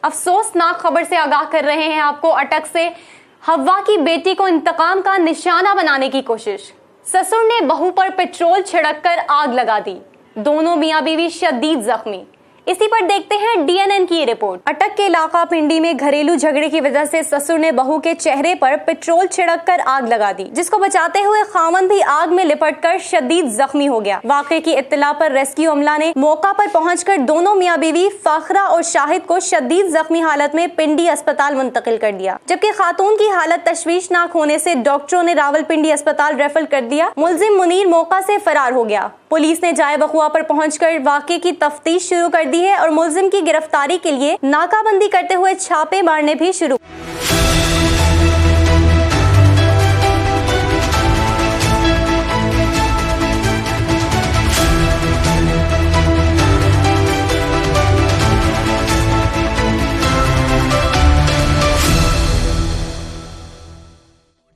अफसोसनाक खबर से आगाह कर रहे हैं आपको अटक से। हवा की बेटी को इंतकाम का निशाना बनाने की कोशिश। ससुर ने बहू पर पेट्रोल छिड़ककर आग लगा दी। दोनों मियां बीवी शदीद जख्मी। इसी पर देखते हैं डीएनएन की रिपोर्ट। अटक के इलाका पिंडी में घरेलू झगड़े की वजह से ससुर ने बहू के चेहरे पर पेट्रोल छिड़ककर आग लगा दी, जिसको बचाते हुए खामन भी आग में लिपटकर शदीद जख्मी हो गया। वाकये की इत्तला पर रेस्क्यू अमला ने मौका पर पहुंचकर दोनों मियां बीवी फाखरा और शाहिद को शदीद जख्मी हालत में पिंडी अस्पताल मुंतकिल कर दिया, जबकि खातून की हालत तशवीशनाक होने से डॉक्टरों ने रावलपिंडी अस्पताल रेफर कर दिया। मुलजिम मुनीर मौका से फरार हो गया। पुलिस ने जाए बखुआ पर पहुंचकर वाकये की तफ्तीश शुरू कर दी है और मुलजिम की गिरफ्तारी के लिए नाकाबंदी करते हुए छापे मारने भी शुरू।